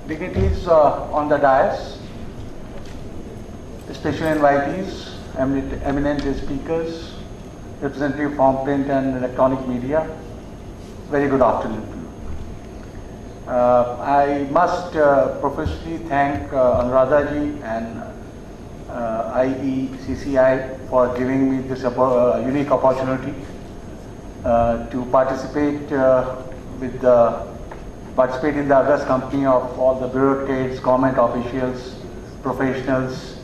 dignitaries on the dais, special invitees, eminent speakers, representative from print and electronic media, very good afternoon to you. I must profusely thank Anuradha ji and IECCI for giving me this unique opportunity to participate in the August company of all the bureaucrats, government officials, professionals,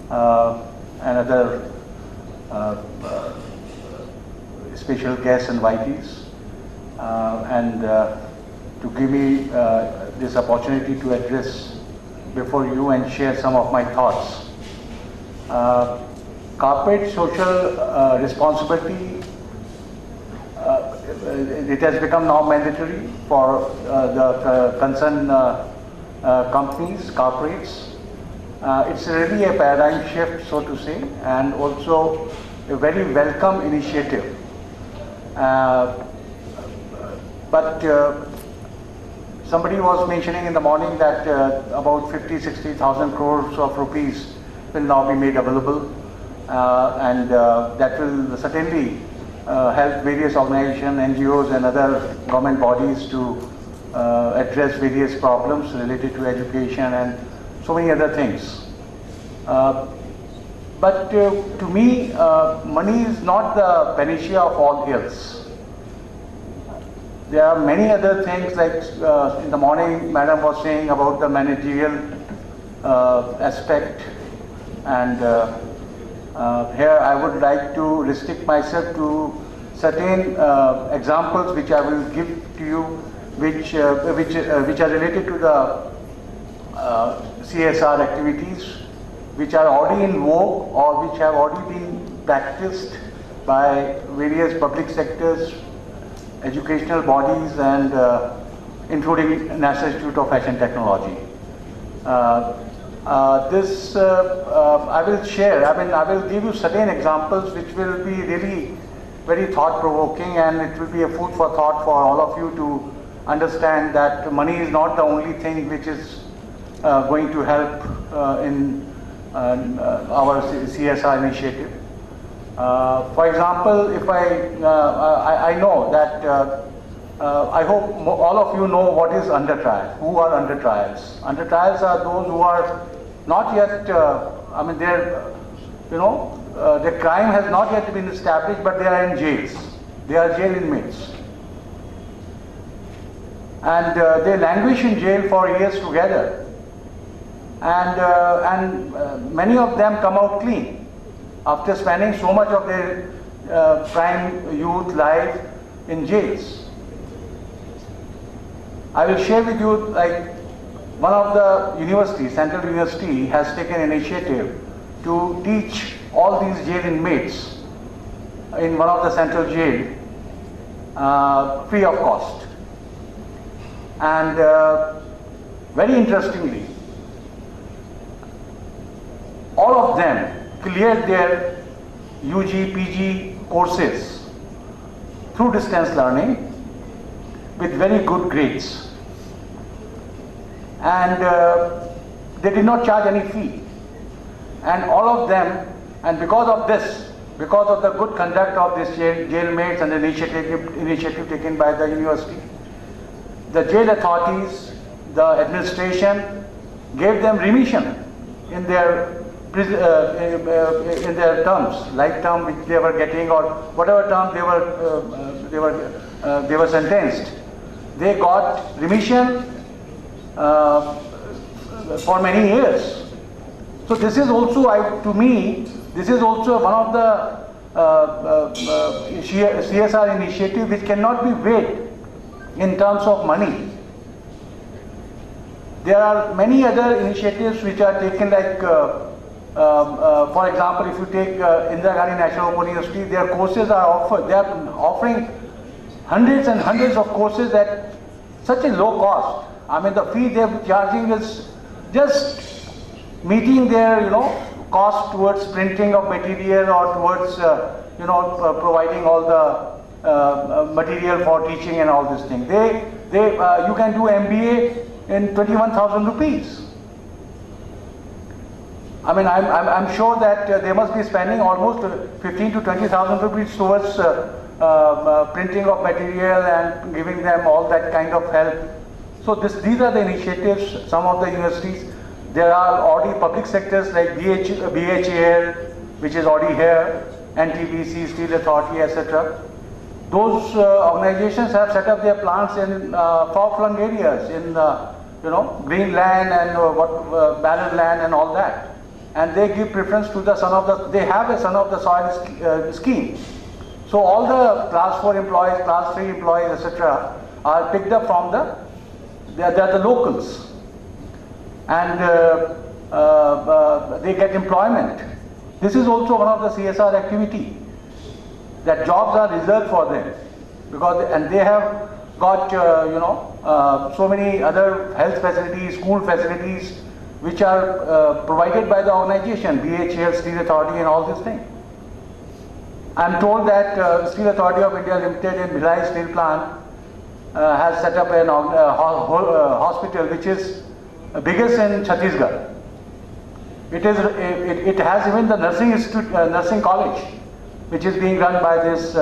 and other special guests and invitees, and to give me this opportunity to address before you and share some of my thoughts. Corporate social responsibility, it has become now mandatory for the concerned companies, corporates. It's really a paradigm shift, so to say, and also a very welcome initiative. But somebody was mentioning in the morning that about 50,000–60,000 crores of rupees will now be made available, and that will certainly help various organizations, NGOs and other government bodies to address various problems related to education and so many other things. But to me, money is not the panacea of all ills. There are many other things, like in the morning Madam was saying about the managerial aspect, and here I would like to restrict myself to certain examples which I will give to you, which are related to the CSR activities, which are already in vogue or which have already been practiced by various public sectors, educational bodies, and including National Institute of Fashion Technology. I will share, I will give you certain examples which will be really very thought-provoking, and it will be a food for thought for all of you to understand that money is not the only thing which is going to help in our CSR initiative. For example, if I know that I hope all of you know what is under trial. Who are under trials? Under trials are those who are not yet, the crime has not yet been established, but they are in jails. They are jail inmates. And they languish in jail for years together. And many of them come out clean after spending so much of their prime youth life in jails. I will share with you, like, one of the universities, Central University, has taken initiative to teach all these jail inmates in one of the central jail free of cost. And very interestingly, all of them cleared their UG, PG courses through distance learning with very good grades. And they did not charge any fee. And all of them, and because of this, because of the good conduct of this jailmates and the initiative taken by the university, the jail authorities, the administration gave them remission in their terms, life term which they were getting, or whatever term they were sentenced. They got remission for many years. So this is also, to me, this is also one of the CSR initiative which cannot be weighed in terms of money. There are many other initiatives which are taken, like for example, if you take Indira Gandhi National Open University, their courses are offered. They are offering hundreds and hundreds of courses at such a low cost. I mean, the fee they are charging is just meeting their, cost towards printing of material or towards, providing all the material for teaching and all this thing. You can do MBA in 21,000 rupees. I mean, I'm sure that they must be spending almost 15 to 20,000 rupees towards printing of material and giving them all that kind of help. So these are the initiatives, some of the universities. There are already public sectors like BHEL, which is already here, NTPC, Steel Authority, etc. Those organizations have set up their plants in far-flung areas, in green land and barren land and all that. And they give preference to the they have a son of the soil scheme. So all the class 4 employees, class 3 employees, etc. are picked up from they are the locals. And they get employment. This is also one of the CSR activity, that jobs are reserved for them, and they have got so many other health facilities, school facilities, which are provided by the organization, BHEL, Steel Authority and all these things. I am told that Steel Authority of India Limited in Bhilai Steel Plant has set up an hospital which is biggest in Chhattisgarh. It has even the nursing institute, nursing college, which is being run by this.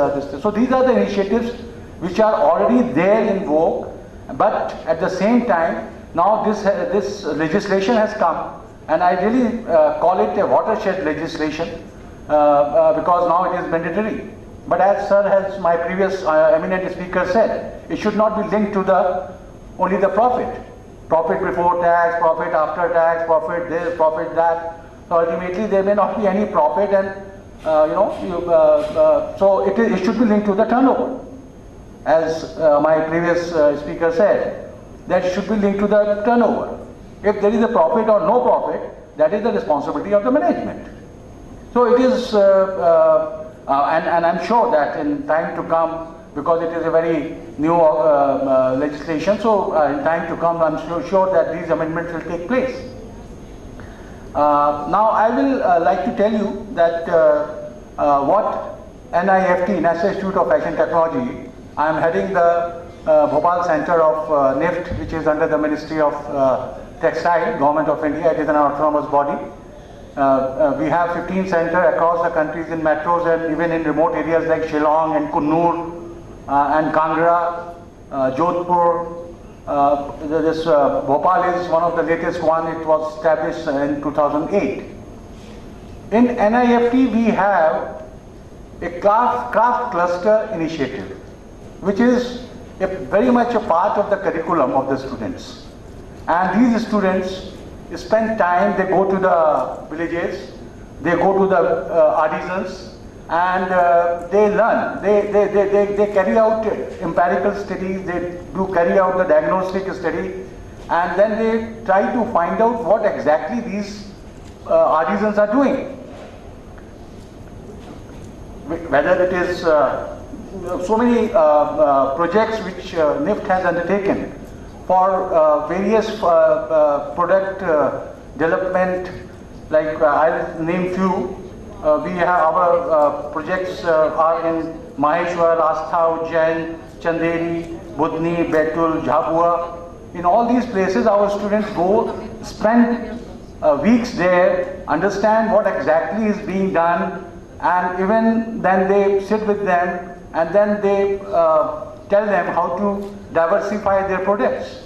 So these are the initiatives which are already there in vogue, but at the same time, now this legislation has come, and I really call it a watershed legislation because now it is mandatory. But as sir has, my previous eminent speaker said, it should not be linked to only the profit. Profit before tax, profit after tax, profit this, profit that. So ultimately there may not be any profit, and so it should be linked to the turnover. As my previous speaker said, that it should be linked to the turnover. If there is a profit or no profit, that is the responsibility of the management. So it is, and I'm sure that in time to come, because it is a very new legislation, so in time to come, I'm sure that these amendments will take place. Now I will like to tell you that what NIFT, National Institute of Fashion Technology, I am heading the Bhopal Center of NIFT, which is under the Ministry of Textile, Government of India. It is an autonomous body. We have 15 centers across the countries in metros and even in remote areas like Shillong and Kunnur and Kangra, Jodhpur. Bhopal is one of the latest one. It was established in 2008. In NIFT, we have a craft cluster initiative, which is very much a part of the curriculum of the students. And these students spend time, they go to the villages, they go to the artisans, and they learn. They carry out empirical studies, they do carry out the diagnostic study, and then they try to find out what exactly these artisans are doing. Whether it is so many projects which NIFT has undertaken for various product development, like I'll name few. We have our projects are in Maheshwar, Astha, Ujjain, Chanderi, Budni, Betul, Jhabua. In all these places, our students go, spend weeks there, understand what exactly is being done, and even then they sit with them and then they tell them how to diversify their products.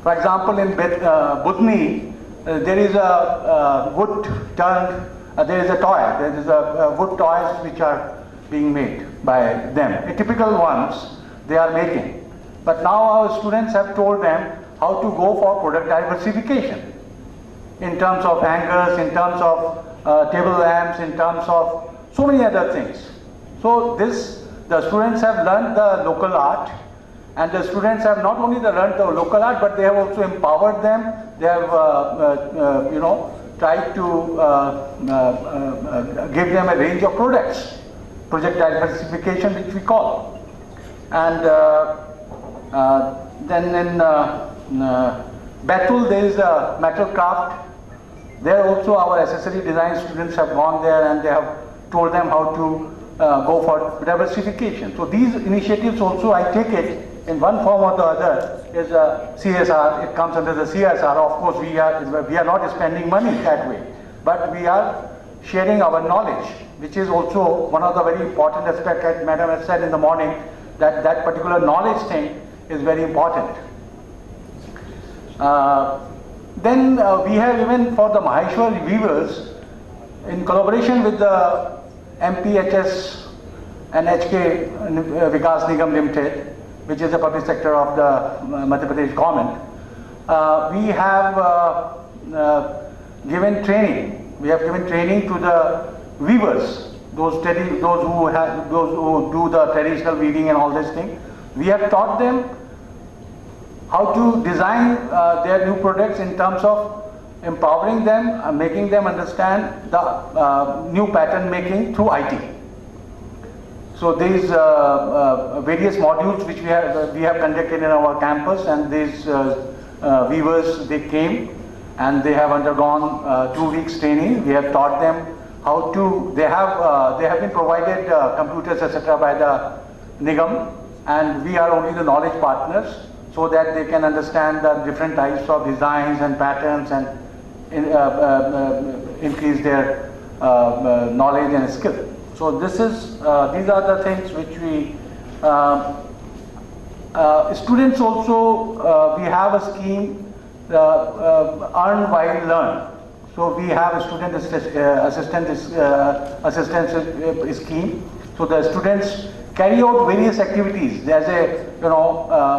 For example, in Budni, there is a wood turned, there is a toy, there is a wood toys which are being made by them. The typical ones they are making. But now our students have told them how to go for product diversification in terms of hangers, in terms of table lamps, in terms of so many other things. So the students have learned the local art, and the students have not only learned the local art, but they have also empowered them. They have tried to give them a range of products, project diversification, which we call. And then in Betul, there is a metal craft. There also our accessory design students have gone there and they have told them how to go for diversification. So these initiatives also, I take it in one form or the other, is CSR. It comes under the CSR. Of course, we are not spending money that way, but we are sharing our knowledge, which is also one of the very important aspects, as Madam has said in the morning, that that particular knowledge thing is very important. Then we have, even for the Maheshwar weavers, in collaboration with the MPHS and HK Vikas Nigam Limited, which is the public sector of the Madhya Pradesh government, we have given training. We have given training to the weavers, those who do the traditional weaving and all this thing. We have taught them how to design their new products in terms of empowering them and making them understand the new pattern making through IT. So these various modules which we have conducted in our campus, and these weavers, they came and they have undergone 2 weeks training. We have taught them how to. They have been provided computers, etc. by the Nigam, and we are only the knowledge partners, so that they can understand the different types of designs and patterns and increase their knowledge and skill. So these are the things which we students also, we have a scheme, earn while learn. So we have a student assistance scheme. So the students carry out various activities. There's a,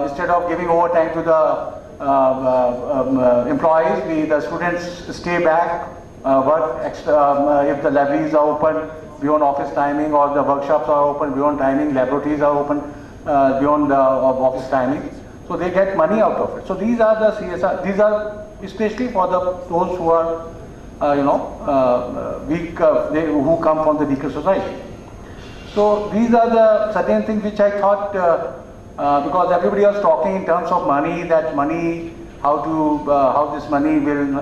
instead of giving overtime to the employees, the students stay back, work extra, if the libraries are open beyond office timing, or the workshops are open beyond timing, laboratories are open beyond the office timing. So they get money out of it. So these are the CSR. These are especially for those who are, weak, who come from the weaker society. So these are the certain things which I thought, because everybody was talking in terms of money, that money, how this money will,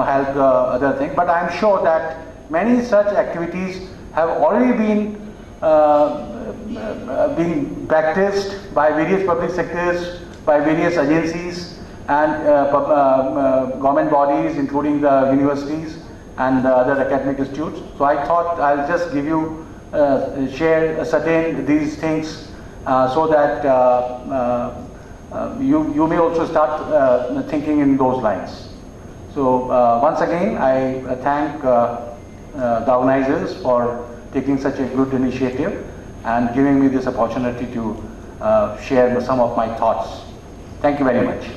help the other thing. But I am sure that many such activities have already been being practiced by various public sectors, by various agencies and government bodies, including the universities and the other academic institutes. So I thought I'll just give you, share certain these things so that you may also start thinking in those lines. So once again, I thank the organizers for taking such a good initiative and giving me this opportunity to share some of my thoughts. Thank you very much.